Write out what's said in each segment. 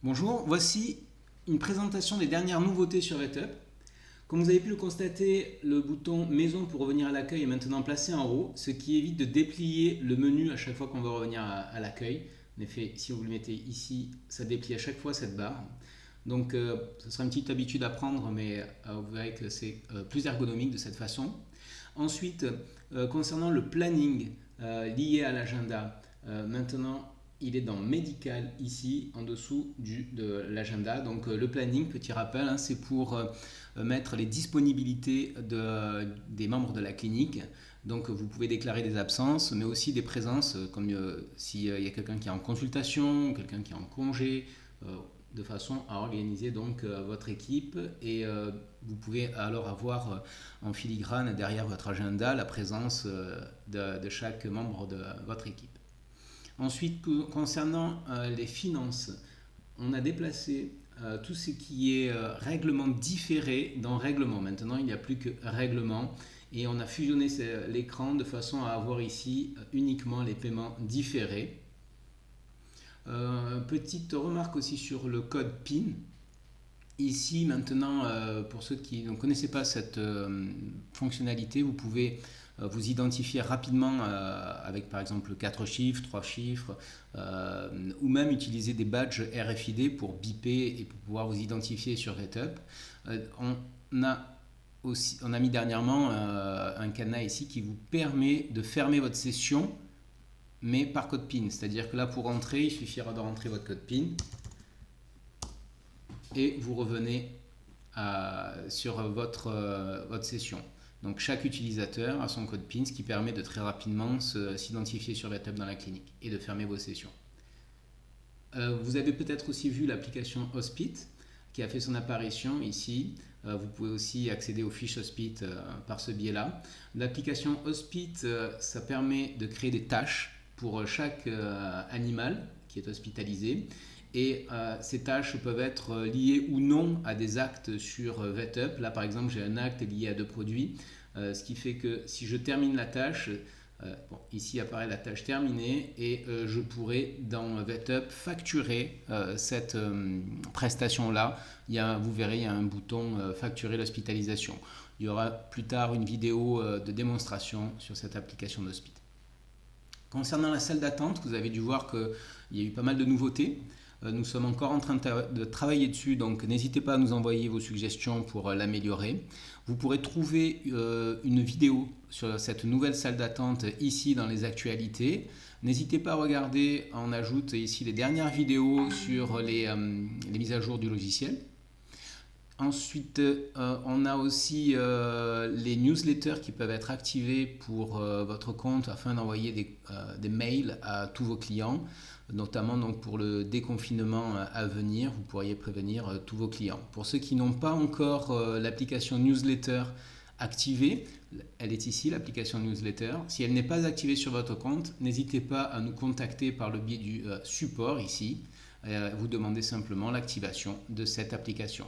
Bonjour, voici une présentation des dernières nouveautés sur VetUp. Comme vous avez pu le constater, le bouton maison pour revenir à l'accueil est maintenant placé en haut, ce qui évite de déplier le menu à chaque fois qu'on veut revenir à l'accueil. En effet, si vous le mettez ici, ça déplie à chaque fois cette barre. Donc ce sera une petite habitude à prendre, mais vous verrez que c'est plus ergonomique de cette façon. Ensuite, concernant le planning lié à l'agenda, maintenant il est dans médical ici en dessous de l'agenda. Donc le planning, petit rappel, hein, c'est pour mettre les disponibilités des membres de la clinique. Donc vous pouvez déclarer des absences, mais aussi des présences, comme s'il y a quelqu'un qui est en consultation, quelqu'un qui est en congé, de façon à organiser donc votre équipe. Et vous pouvez alors avoir en filigrane derrière votre agenda la présence de chaque membre de votre équipe. Ensuite, concernant les finances, on a déplacé tout ce qui est règlement différé dans règlement. Maintenant, il n'y a plus que règlement et on a fusionné l'écran de façon à avoir ici uniquement les paiements différés. Petite remarque aussi sur le code PIN. Ici, maintenant, pour ceux qui ne connaissaient pas cette fonctionnalité, vous pouvez vous identifier rapidement avec par exemple 4 chiffres, 3 chiffres, ou même utiliser des badges RFID pour biper et pour pouvoir vous identifier sur VetUp. On a mis dernièrement un cadenas ici qui vous permet de fermer votre session, mais par code PIN. C'est-à-dire que là, pour rentrer, il suffira de rentrer votre code PIN et vous revenez sur votre session. Donc chaque utilisateur a son code PIN, ce qui permet de très rapidement s'identifier sur VetUp dans la clinique et de fermer vos sessions. Vous avez peut-être aussi vu l'application Hospit qui a fait son apparition ici. Vous pouvez aussi accéder aux fiches Hospit par ce biais-là. L'application Hospit, ça permet de créer des tâches pour chaque animal qui est hospitalisé. Et ces tâches peuvent être liées ou non à des actes sur VetUp. Là, par exemple, j'ai un acte lié à 2 produits, ce qui fait que si je termine la tâche, ici apparaît la tâche terminée et je pourrai dans VetUp facturer cette prestation-là. Vous verrez, il y a un bouton facturer l'hospitalisation. Il y aura plus tard une vidéo de démonstration sur cette application d'Hospit. Concernant la salle d'attente, vous avez dû voir qu'il y a eu pas mal de nouveautés. Nous sommes encore en train de travailler dessus, donc n'hésitez pas à nous envoyer vos suggestions pour l'améliorer. Vous pourrez trouver une vidéo sur cette nouvelle salle d'attente ici dans les actualités. N'hésitez pas à regarder, on ajoute ici les dernières vidéos sur les mises à jour du logiciel. Ensuite, on a aussi les newsletters qui peuvent être activés pour votre compte afin d'envoyer des mails à tous vos clients, notamment donc pour le déconfinement à venir. Vous pourriez prévenir tous vos clients. Pour ceux qui n'ont pas encore l'application newsletter activée, elle est ici, l'application newsletter. Si elle n'est pas activée sur votre compte, n'hésitez pas à nous contacter par le biais du support ici. Vous demandez simplement l'activation de cette application.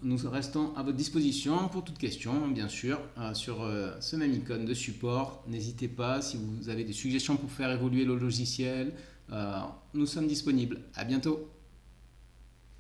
Nous restons à votre disposition pour toute question, bien sûr, sur ce même icône de support. N'hésitez pas, si vous avez des suggestions pour faire évoluer le logiciel, nous sommes disponibles. À bientôt.